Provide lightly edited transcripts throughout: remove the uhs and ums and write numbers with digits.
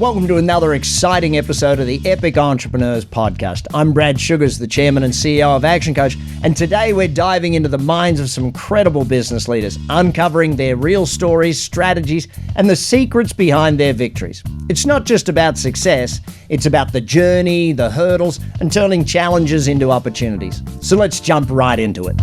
Welcome to another exciting episode of the Epic Entrepreneurs Podcast. I'm Brad Sugars, the Chairman and CEO of ActionCoach, and today we're diving into the minds of some incredible business leaders, uncovering their real stories, strategies, and the secrets behind their victories. It's not just about success, it's about the journey, the hurdles, and turning challenges into opportunities. So let's jump right into it.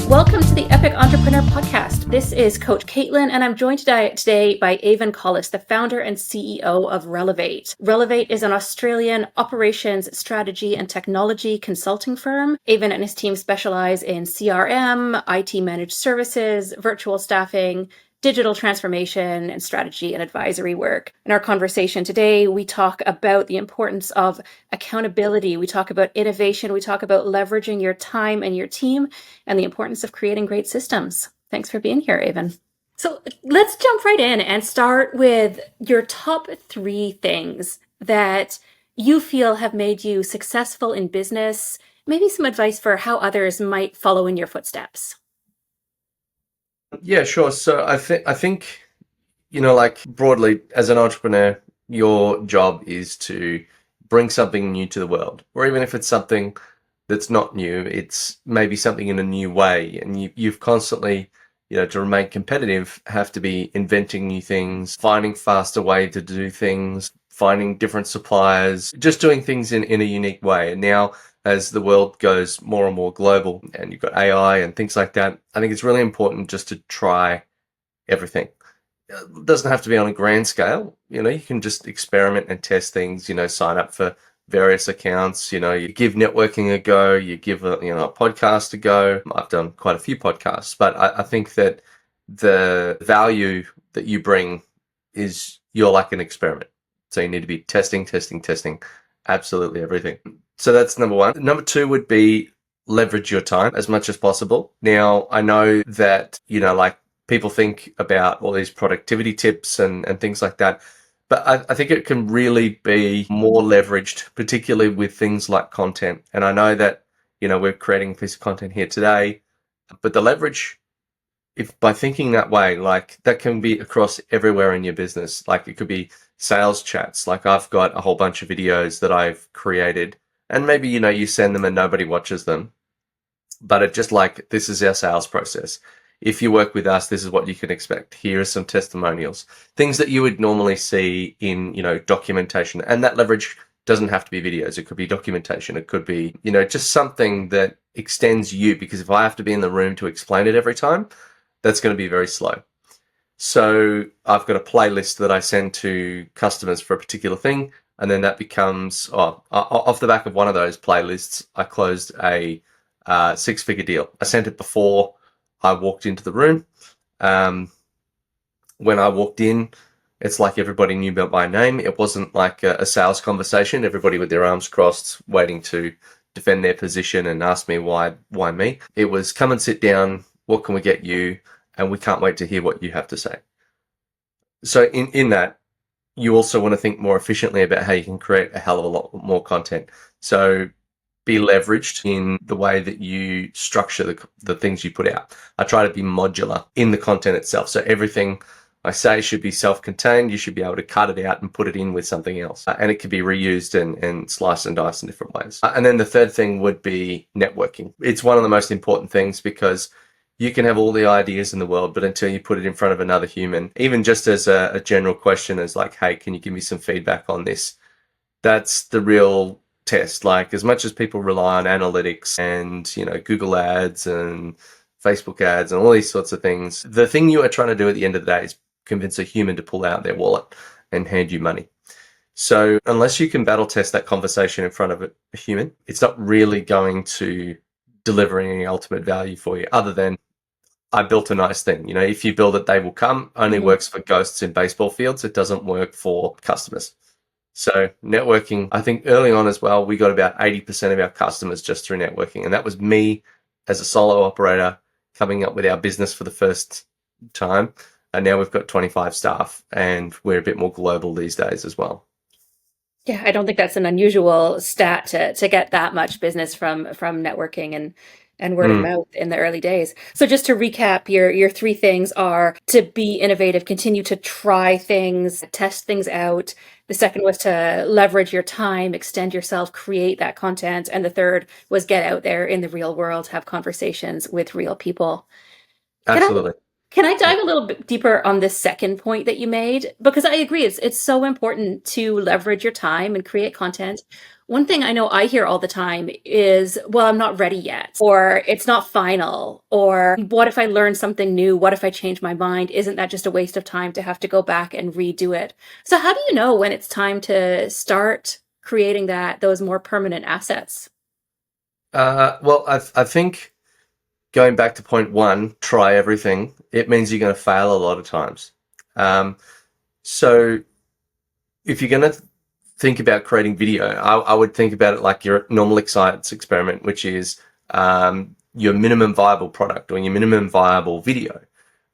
Welcome to the Epic Entrepreneur Podcast. This is Coach Caitlin, and I'm joined today by Avon Collis, the founder and CEO of Relevate. Relevate is an Australian operations, strategy, and technology consulting firm. Avon and his team specialize in CRM, IT managed services, virtual staffing, digital transformation, and strategy and advisory work. In our conversation today, we talk about the importance of accountability. We talk about innovation. We talk about leveraging your time and your team and the importance of creating great systems. Thanks for being here, Avon. So let's jump right in and start with your top 3 things that you feel have made you successful in business. Maybe some advice for how others might follow in your footsteps. Yeah, sure. So I think, like broadly as an entrepreneur, your job is to bring something new to the world, or even if it's something that's not new, it's maybe something in a new way. And you've constantly, to remain competitive, have to be inventing new things, finding faster way to do things, finding different suppliers, just doing things in a unique way. And now, as the world goes more and more global and you've got AI and things like that, I think it's really important just to try everything. It doesn't have to be on a grand scale. You can just experiment and test things, sign up for various accounts, you give networking a go, you give a podcast a go. I've done quite a few podcasts, but I think that the value that you bring is you're like an experiment. So you need to be testing, absolutely everything. So that's number 1. Number 2 would be leverage your time as much as possible. Now, I know that, people think about all these productivity tips and things like that, but I think it can really be more leveraged, particularly with things like content. And I know that, we're creating a piece of content here today, but the leverage, if by thinking that way, that can be across everywhere in your business. It could be sales chats. I've got a whole bunch of videos that I've created, and maybe, you send them and nobody watches them, but it just this is our sales process. If you work with us, this is what you can expect. Here are some testimonials, things that you would normally see in, documentation. And that leverage doesn't have to be videos. It could be documentation. It could be, just something that extends you, because if I have to be in the room to explain it every time, that's going to be very slow. So I've got a playlist that I send to customers for a particular thing. And then that becomes, off the back of one of those playlists, I closed a 6-figure deal. I sent it before I walked into the room. When I walked in, it's like everybody knew me by name. It wasn't like a sales conversation, everybody with their arms crossed, waiting to defend their position and ask me why me. It was, come and sit down, what can we get you? And we can't wait to hear what you have to say. So in that, you also want to think more efficiently about how you can create a hell of a lot more content. So be leveraged in the way that you structure the things you put out. I try to be modular in the content itself. So everything I say should be self-contained. You should be able to cut it out and put it in with something else. And it can be reused and sliced and diced in different ways. And then the third thing would be networking. It's one of the most important things, because you can have all the ideas in the world, but until you put it in front of another human, even just as a general question as hey, can you give me some feedback on this? That's the real test. As much as people rely on analytics and, Google ads and Facebook ads and all these sorts of things, the thing you are trying to do at the end of the day is convince a human to pull out their wallet and hand you money. So unless you can battle test that conversation in front of a human, it's not really going to deliver any ultimate value for you, other than I built a nice thing. If you build it, they will come. Only works for ghosts in baseball fields. It doesn't work for customers. So networking, I think early on as well, we got about 80% of our customers just through networking. And that was me as a solo operator coming up with our business for the first time. And now we've got 25 staff, and we're a bit more global these days as well. Yeah, I don't think that's an unusual stat to get that much business from networking. And and word of mouth in the early days. So just to recap, your three things are to be innovative, continue to try things, test things out. The second was to leverage your time, extend yourself, create that content. And the third was get out there in the real world, have conversations with real people. Can I Absolutely. can I dive a little bit deeper on this second point that you made? Because I agree, it's so important to leverage your time and create content. One thing I know I hear all the time is, well, I'm not ready yet, or it's not final, or what if I learn something new? What if I change my mind? Isn't that just a waste of time to have to go back and redo it? So how do you know when it's time to start creating those more permanent assets? Well, I think going back to point one, try everything. It means you're going to fail a lot of times. So if you're going to think about creating video, I would think about it like your normal science experiment, which is your minimum viable product or your minimum viable video.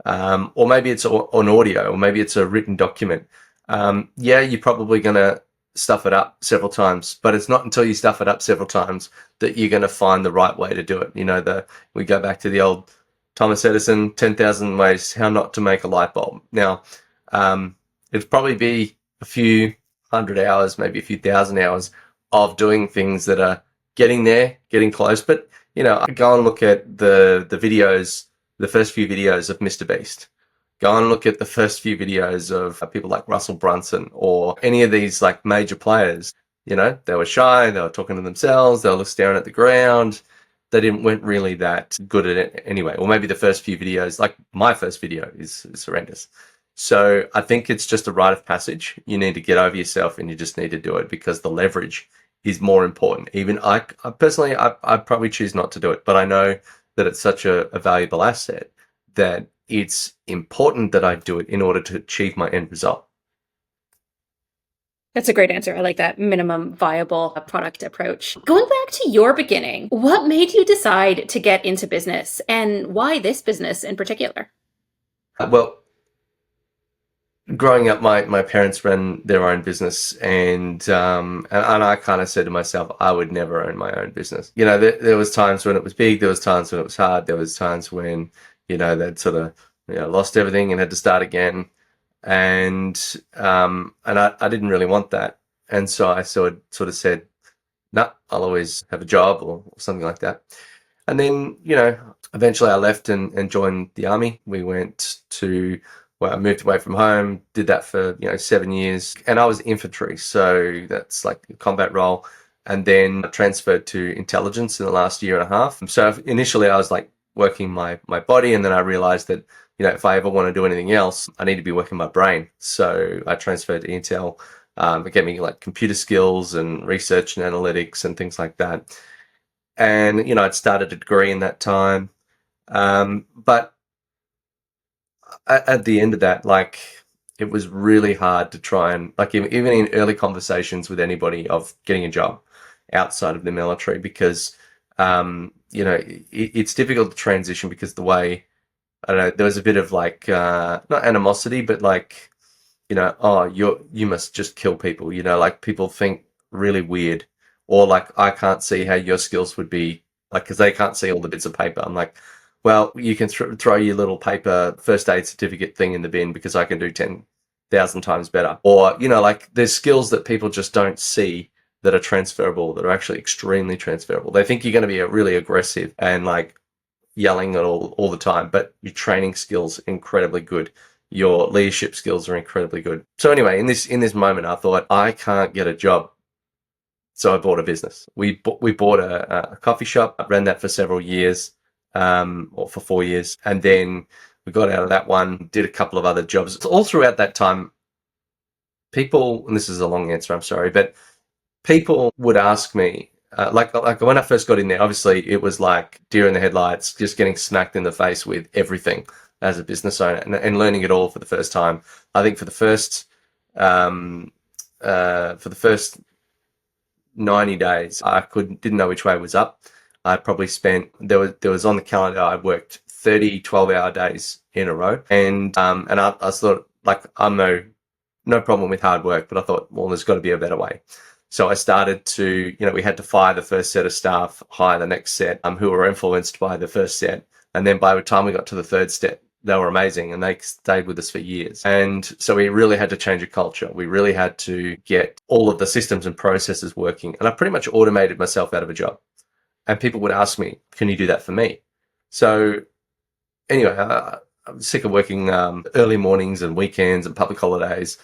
Or maybe it's on audio, or maybe it's a written document. Yeah, you're probably going to stuff it up several times, but it's not until you stuff it up several times that you're going to find the right way to do it. We go back to the old Thomas Edison, 10,000 ways how not to make a light bulb. Now, it'd probably be a few hundred hours, maybe a few thousand hours of doing things that are getting there, getting close. But, I go and look at the videos, the first few videos of Mr. Beast. Go and look at the first few videos of people like Russell Brunson or any of these like major players. They were shy, they were talking to themselves, they were staring at the ground. Weren't really that good at it anyway. Or maybe the first few videos, like my first video is horrendous. So I think it's just a rite of passage. You need to get over yourself and you just need to do it because the leverage is more important. Even I personally, I'd probably choose not to do it, but I know that it's such a valuable asset that it's important that I do it in order to achieve my end result. That's a great answer. I like that minimum viable product approach. Going back to your beginning, what made you decide to get into business and why this business in particular? Well, growing up, my parents ran their own business, and I kind of said to myself, I would never own my own business. There was times when it was big, there was times when it was hard, there was times when they'd sort of lost everything and had to start again, and I didn't really want that, and so I sort of said, "No, I'll always have a job or something like that." And then eventually I left and joined the army. We went to I moved away from home, did that for 7 years, and I was infantry, so that's like a combat role, and then transferred to intelligence in the last year and a half. So initially I was like working my body, and then I realized that if I ever want to do anything else, I need to be working my brain. So I transferred to Intel. It gave me like computer skills and research and analytics and things like that. And I'd started a degree in that time, but at the end of that, like, it was really hard to try and, like, even in early conversations with anybody of getting a job outside of the military, because it's difficult to transition because the way, I don't know, there was a bit of like not animosity, but like, oh, you must just kill people, like people think really weird, or like I can't see how your skills would be, like, because they can't see all the bits of paper. I'm like, well, you can throw your little paper first aid certificate thing in the bin because I can do 10,000 times better. Or, like, there's skills that people just don't see that are transferable, that are actually extremely transferable. They think you're going to be really aggressive and like yelling at all the time, but your training skills are incredibly good. Your leadership skills are incredibly good. So anyway, in this moment, I thought, I can't get a job. So I bought a business. We bought a coffee shop. I ran that for several years. Or for 4 years, and then we got out of that one, did a couple of other jobs. All throughout that time, people, and this is a long answer, I'm sorry, but people would ask me, like when I first got in there, obviously it was like deer in the headlights, just getting smacked in the face with everything as a business owner, and learning it all for the first time. I think for the first 90 days, I didn't know which way was up. I probably spent, there was on the calendar, I worked 30 12-hour days in a row. And I thought, like, I'm no problem with hard work, but I thought, well, there's got to be a better way. So I started to, we had to fire the first set of staff, hire the next set, who were influenced by the first set. And then by the time we got to the third step, they were amazing and they stayed with us for years. And so we really had to change a culture. We really had to get all of the systems and processes working. And I pretty much automated myself out of a job. And people would ask me, can you do that for me? So anyway, I'm sick of working early mornings and weekends and public holidays.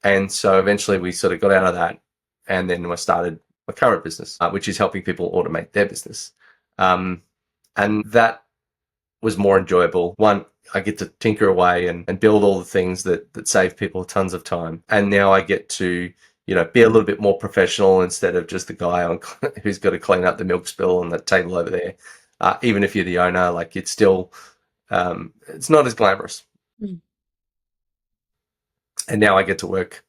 And so eventually we sort of got out of that. And then I started my current business, which is helping people automate their business. And that was more enjoyable. One, I get to tinker away and build all the things that save people tons of time. And now I get to, be a little bit more professional instead of just the guy who's got to clean up the milk spill on the table over there. Even if you're the owner, like it's still, it's not as glamorous. Mm. And now I get to work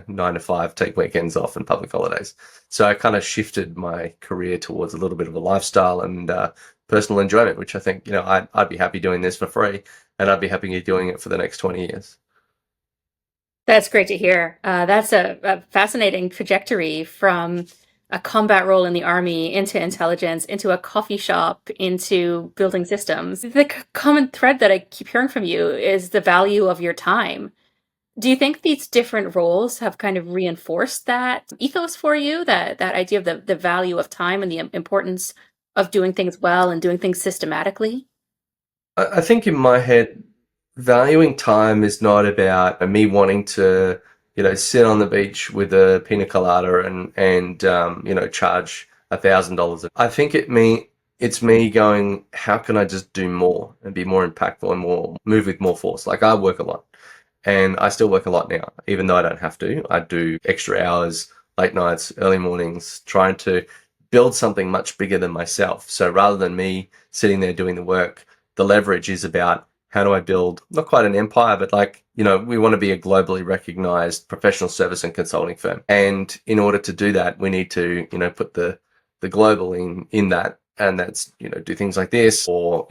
9 to 5, take weekends off and public holidays. So I kind of shifted my career towards a little bit of a lifestyle and personal enjoyment, which I think, I'd be happy doing this for free, and I'd be happy doing it for the next 20 years. That's great to hear. That's a fascinating trajectory from a combat role in the army into intelligence, into a coffee shop, into building systems. The common thread that I keep hearing from you is the value of your time. Do you think these different roles have kind of reinforced that ethos for you, that idea of the value of time and the importance of doing things well and doing things systematically? I think in my head, valuing time is not about me wanting to, sit on the beach with a pina colada and charge $1,000. I think it's me going, how can I just do more and be more impactful and move with more force? Like I work a lot. And I still work a lot now, even though I don't have to. I do extra hours, late nights, early mornings, trying to build something much bigger than myself. So rather than me sitting there doing the work, the leverage is about how do I build, not quite an empire, but we want to be a globally recognized professional service and consulting firm. And in order to do that, we need to, put the global in that. And that's, do things like this or,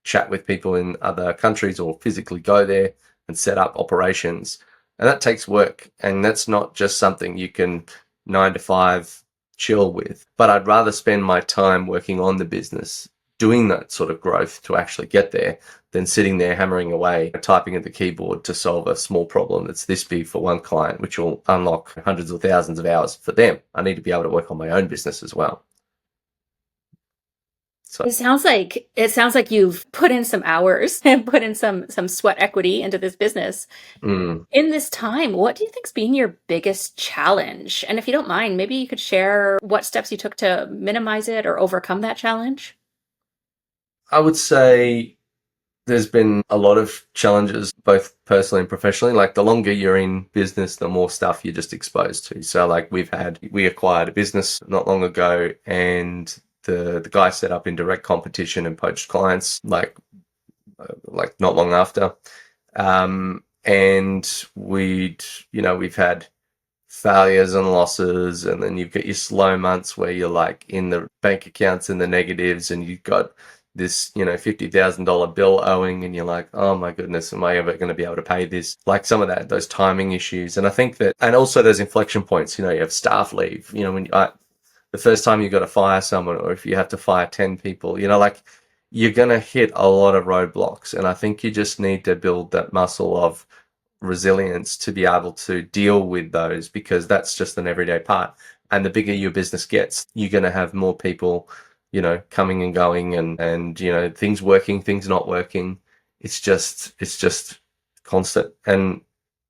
chat with people in other countries or physically go there and set up operations. And that takes work. And that's not just something you can 9 to 5 chill with. But I'd rather spend my time working on the business, doing that sort of growth to actually get there, than sitting there hammering away, typing at the keyboard to solve a small problem that's this big for one client, which will unlock hundreds of thousands of hours for them. I need to be able to work on my own business as well. So it sounds like you've put in some hours and put in some sweat equity into this business. In this time, what do you think's been your biggest challenge? And if you don't mind, maybe you could share what steps you took to minimize it or overcome that challenge. I would say there's been a lot of challenges, both personally and professionally. Like the longer you're in business, the more stuff you're just exposed to. So like we acquired a business not long ago, and the guy set up in direct competition and poached clients like not long after. And we've had failures and losses, and then you've got your slow months where you're like in the bank accounts in the negatives and you've got this, $50,000 bill owing and you're like, oh my goodness, am I ever going to be able to pay this? Like some of those timing issues. And I think that, and also those inflection points, you have staff leave, when the first time you've got to fire someone, or if you have to fire 10 people, you're going to hit a lot of roadblocks. And I think you just need to build that muscle of resilience to be able to deal with those, because that's just an everyday part. And the bigger your business gets, you're going to have more people, coming and going and things working, things not working. It's just constant. And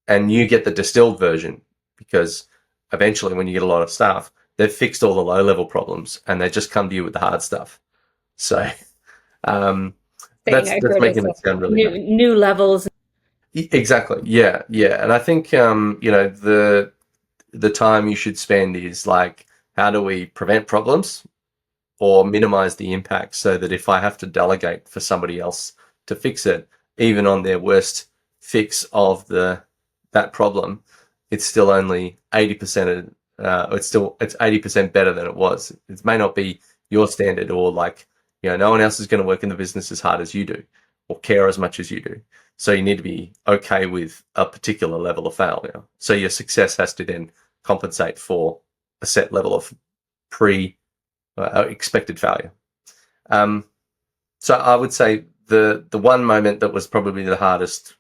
you get the distilled version, because eventually when you get a lot of staff, they've fixed all the low level problems and they just come to you with the hard stuff. So that's making it sound really new levels. Exactly. Yeah. And I think the time you should spend is like, how do we prevent problems or minimize the impact, so that if I have to delegate for somebody else to fix it, even on their worst fix of that problem, it's still only 80%. It's 80% better than it was. It may not be your standard, or like, no one else is going to work in the business as hard as you do or care as much as you do. So you need to be okay with a particular level of failure. So your success has to then compensate for a set level of expected failure. So I would say the one moment that was probably the hardest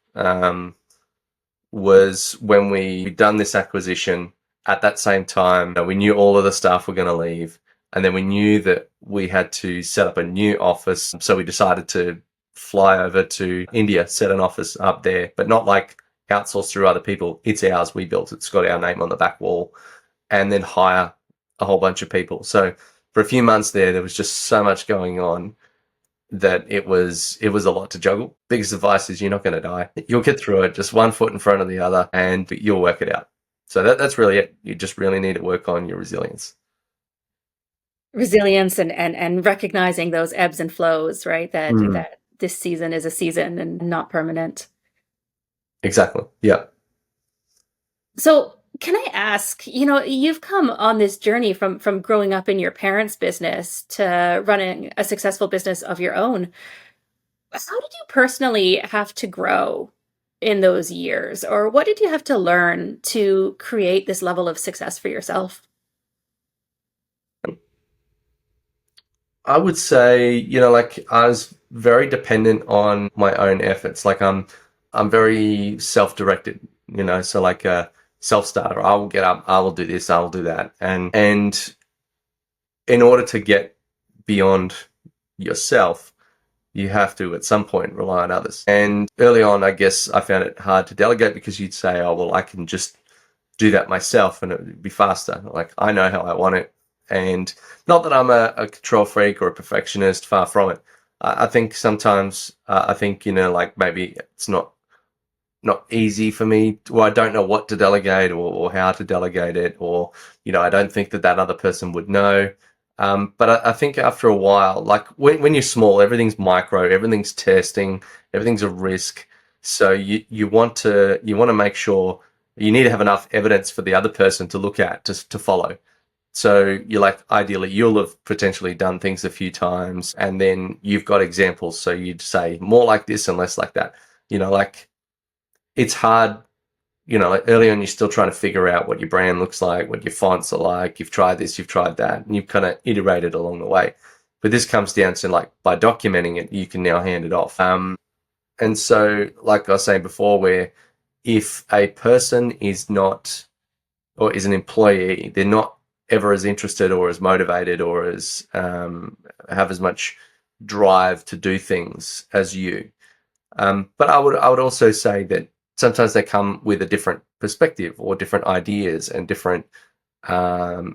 was when we'd done this acquisition. At that same time, we knew all of the staff were going to leave, and then we knew that we had to set up a new office. So we decided to fly over to India, set an office up there, but not like outsource through other people. It's ours. We built it. It's got our name on the back wall, and then hire a whole bunch of people. So for a few months there was just so much going on that it was a lot to juggle. Biggest advice is you're not going to die. You'll get through it, just one foot in front of the other, and you'll work it out. So that's really it. You just really need to work on your resilience. Resilience and recognizing those ebbs and flows, right? That this season is a season and not permanent. Exactly. Yeah. So can I ask, you've come on this journey from growing up in your parents' business to running a successful business of your own. How did you personally have to grow in those years? Or what did you have to learn to create this level of success for yourself? I would say, I was very dependent on my own efforts. Like I'm very self-directed, so like a self-starter. I will get up, I will do this, I will do that. And in order to get beyond yourself, you have to at some point rely on others. And early on, I guess I found it hard to delegate because you'd say, oh, well, I can just do that myself and it would be faster. Like I know how I want it. And not that I'm a control freak or a perfectionist, far from it. I think sometimes, maybe it's not easy for me, or I don't know what to delegate or how to delegate it, or, I don't think that other person would know. But I think after a while, like when you're small, everything's micro, everything's testing, everything's a risk. So you want to make sure you need to have enough evidence for the other person to look at, to follow. So you're like, ideally, you'll have potentially done things a few times, and then you've got examples. So you'd say more like this and less like that. It's hard, like early on, you're still trying to figure out what your brand looks like, what your fonts are like. You've tried this, you've tried that, and you've kind of iterated along the way. But this comes down to, like, by documenting it, you can now hand it off. And so, like I was saying before, where if a person is not, or is an employee, they're not ever as interested or as motivated or as have as much drive to do things as you. But I would also say that sometimes they come with a different perspective or different ideas and different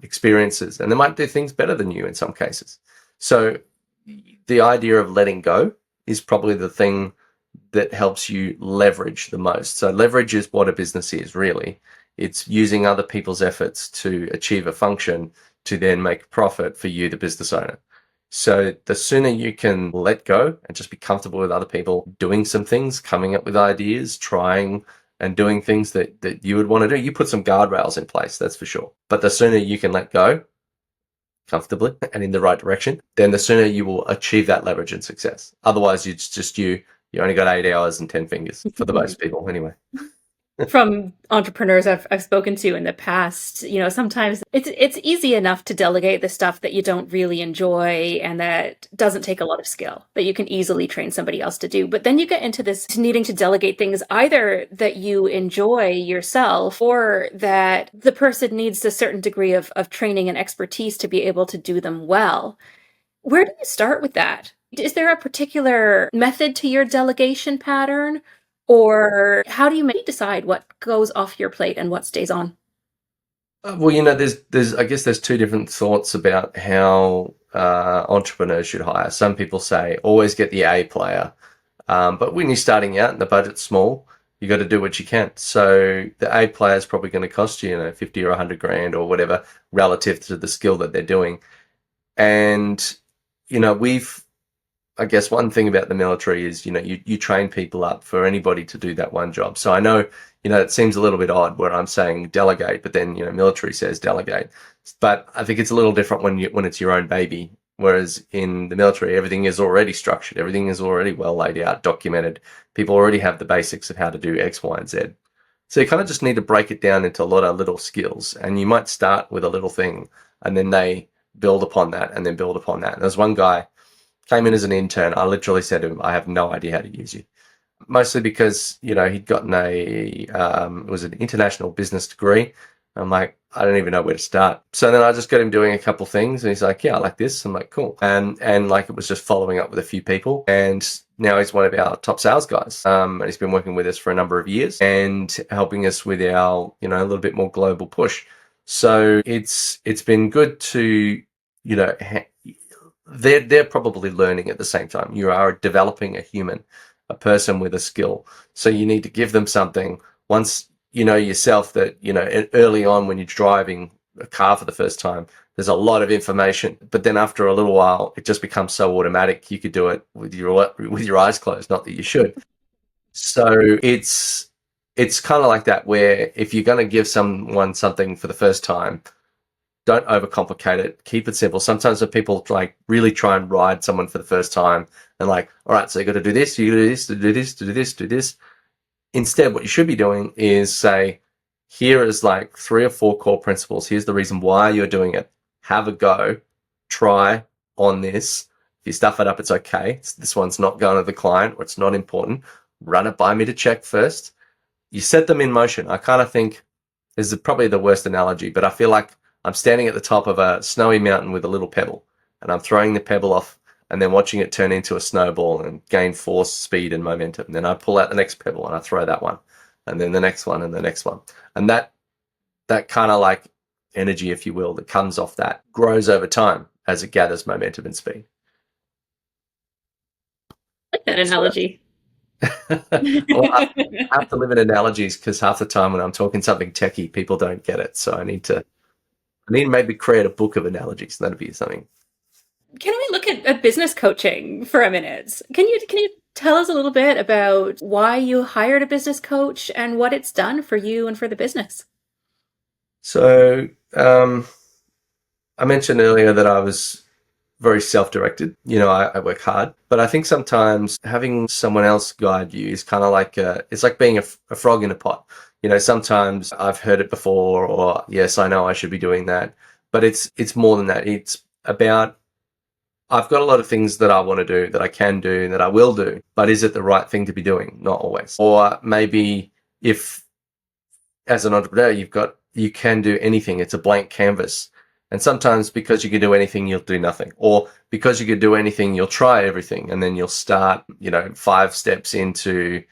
experiences, and they might do things better than you in some cases. So the idea of letting go is probably the thing that helps you leverage the most. So leverage is what a business is, really. It's using other people's efforts to achieve a function to then make profit for you, the business owner. So the sooner you can let go and just be comfortable with other people doing some things, coming up with ideas, trying and doing things that you would want to do, you put some guardrails in place, that's for sure. But the sooner you can let go comfortably and in the right direction, then the sooner you will achieve that leverage and success. Otherwise, it's just you only got 8 hours and 10 fingers for the most people anyway. From entrepreneurs I've spoken to in the past, sometimes it's easy enough to delegate the stuff that you don't really enjoy and that doesn't take a lot of skill, that you can easily train somebody else to do. But then you get into this needing to delegate things either that you enjoy yourself or that the person needs a certain degree of training and expertise to be able to do them well. Where do you start with that? Is there a particular method to your delegation pattern? Or how do you decide what goes off your plate and what stays on? Well, there's two different thoughts about how entrepreneurs should hire. Some people say always get the A player, but when you're starting out and the budget's small, you got to do what you can. So the A player is probably going to cost you, 50 or 100 grand or whatever, relative to the skill that they're doing. And I guess one thing about the military is, you train people up for anybody to do that one job. So I know, it seems a little bit odd where I'm saying delegate, but then, military says delegate. But I think it's a little different when it's your own baby. Whereas in the military, everything is already structured. Everything is already well laid out, documented. People already have the basics of how to do X, Y, and Z. So you kind of just need to break it down into a lot of little skills, and you might start with a little thing and then they build upon that and then build upon that. And there's one guy came in as an intern. I literally said to him, I have no idea how to use you. Mostly because, he'd gotten it was an international business degree. I'm like, I don't even know where to start. So then I just got him doing a couple things, and he's like, yeah, I like this. I'm like, cool. And like, it was just following up with a few people. And now he's one of our top sales guys. And he's been working with us for a number of years and helping us with our, a little bit more global push. So it's been good to, they're probably learning at the same time. You are developing a human, a person with a skill. So you need to give them something. Once you know yourself that, early on when you're driving a car for the first time, there's a lot of information, but then after a little while, it just becomes so automatic. You could do it with your eyes closed, not that you should. So it's kind of like that, where if you're going to give someone something for the first time, don't overcomplicate it. Keep it simple. Sometimes when people like really try and ride someone for the first time and like, all right, so you got to do this, you got to do this, to do this, to do this, do this. Instead, what you should be doing is say, here is like 3 or 4 core principles. Here's the reason why you're doing it. Have a go. Try on this. If you stuff it up, it's okay. This one's not going to the client, or it's not important. Run it by me to check first. You set them in motion. I kind of think this is probably the worst analogy, but I feel like I'm standing at the top of a snowy mountain with a little pebble, and I'm throwing the pebble off and then watching it turn into a snowball and gain force, speed, and momentum. And then I pull out the next pebble and I throw that one, and then the next one and the next one. And that kind of like energy, if you will, that comes off that grows over time as it gathers momentum and speed. I like that analogy. Well, I have to live in analogies, because half the time when I'm talking something techie, people don't get it. So I need to maybe create a book of analogies. That'd be something. Can we look at business coaching for a minute? Can you tell us a little bit about why you hired a business coach and what it's done for you and for the business? So I mentioned earlier that I was very self-directed. I work hard, but I think sometimes having someone else guide you is kind of like it's like being a frog in a pot. Sometimes I've heard it before, or yes, I know I should be doing that, but it's more than that. It's about, I've got a lot of things that I want to do, that I can do, that I will do, but is it the right thing to be doing? Not always. Or maybe if, as an entrepreneur, you can do anything. It's a blank canvas. And sometimes because you can do anything, you'll do nothing. Or because you can do anything, you'll try everything, and then you'll start, 5 steps into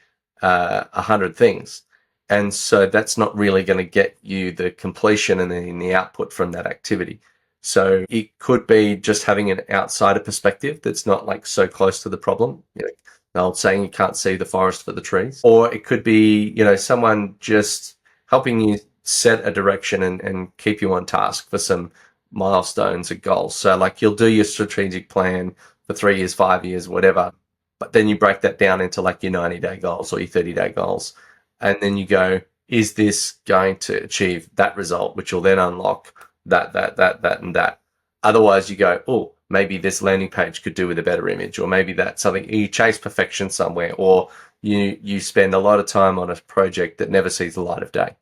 100 things. And so that's not really going to get you the completion and the output from that activity. So it could be just having an outsider perspective that's not like so close to the problem. The old saying, you can't see the forest for the trees. Or it could be, someone just helping you set a direction and keep you on task for some milestones or goals. So like, you'll do your strategic plan for 3 years, 5 years, whatever, but then you break that down into like your 90-day goals or your 30-day goals. And then you go, is this going to achieve that result, which will then unlock that, and that. Otherwise you go, oh, maybe this landing page could do with a better image, or maybe that's something, you chase perfection somewhere, or you spend a lot of time on a project that never sees the light of day.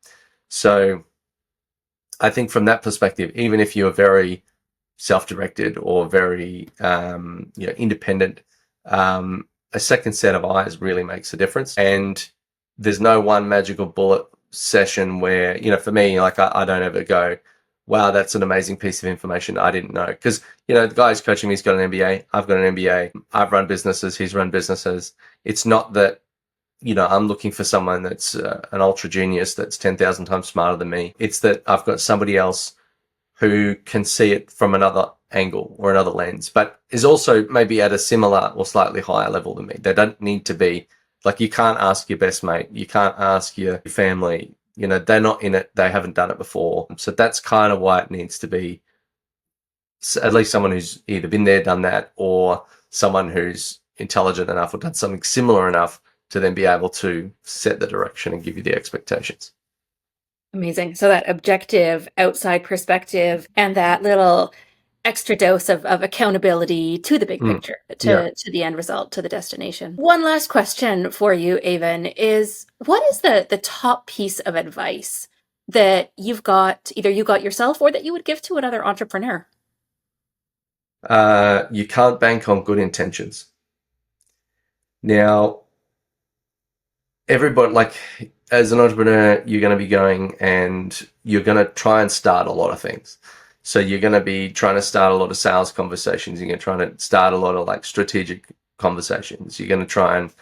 So I think from that perspective, even if you're very self-directed or very independent, a second set of eyes really makes a difference. And there's no one magical bullet session where, for me, like I don't ever go, wow, that's an amazing piece of information I didn't know. Because, the guy who's coaching me, he's got an MBA. I've got an MBA. I've run businesses. He's run businesses. It's not that, I'm looking for someone that's an ultra genius that's 10,000 times smarter than me. It's that I've got somebody else who can see it from another angle or another lens, but is also maybe at a similar or slightly higher level than me. They don't need to be like, you can't ask your best mate. You can't ask your family. They're not in it. They haven't done it before. So that's kind of why it needs to be at least someone who's either been there, done that, or someone who's intelligent enough or done something similar enough to then be able to set the direction and give you the expectations. Amazing. So that objective outside perspective and that little extra dose of accountability to the big picture, to the end result, to the destination. One last question for you, Avon, is what is the top piece of advice that you've got, either you got yourself or that you would give to another entrepreneur? You can't bank on good intentions. Now, everybody, like as an entrepreneur, you're going to be going and you're going to try and start a lot of things. So you're going to be trying to start a lot of sales conversations. You're going to try to start a lot of like strategic conversations. You're going to try and,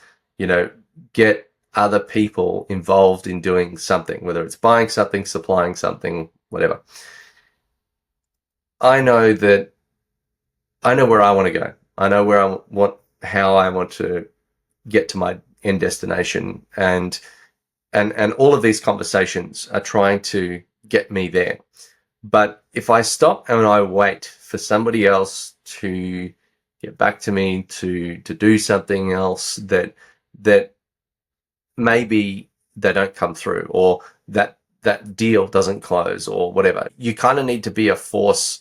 get other people involved in doing something, whether it's buying something, supplying something, whatever. I know where I want to go. I know how I want to get to my end destination, and all of these conversations are trying to get me there. But if I stop and I wait for somebody else to get back to me to do something else that maybe they don't come through, or that deal doesn't close, or whatever, you kind of need to be a force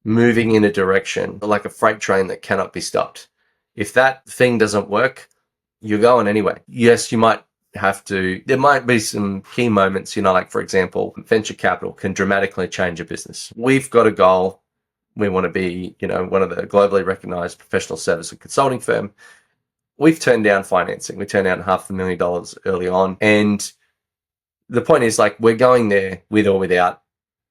moving in a direction, like a freight train that cannot be stopped. If that thing doesn't work, you're going anyway. Yes, you might have to, there might be some key moments, like for example, venture capital can dramatically change a business. We've got a goal. We want to be, one of the globally recognized professional service and consulting firm. We've turned down financing. We turned down $500,000 early on. And the point is, like, we're going there with or without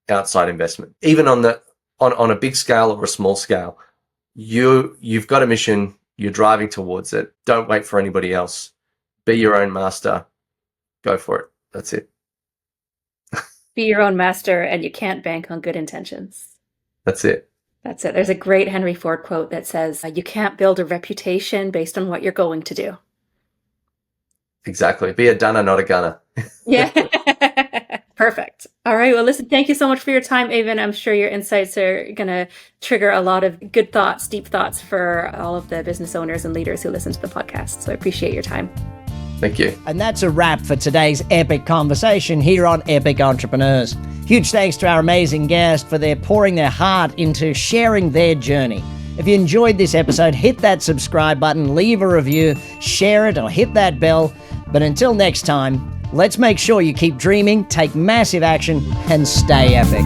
outside investment. Even on a big scale or a small scale, you've got a mission, you're driving towards it. Don't wait for anybody else. Be your own master. Go for it. That's it. Be your own master, and you can't bank on good intentions. That's it. That's it. There's a great Henry Ford quote that says, you can't build a reputation based on what you're going to do. Exactly. Be a dunner, not a gunner. Yeah. Perfect. All right. Well, listen, thank you so much for your time, Avon. I'm sure your insights are going to trigger a lot of good thoughts, deep thoughts for all of the business owners and leaders who listen to the podcast. So I appreciate your time. Thank you. And that's a wrap for today's epic conversation here on Epic Entrepreneurs. Huge thanks to our amazing guest for pouring their heart into sharing their journey. If you enjoyed this episode, hit that subscribe button, leave a review, share it, or hit that bell. But until next time, let's make sure you keep dreaming, take massive action, and stay epic.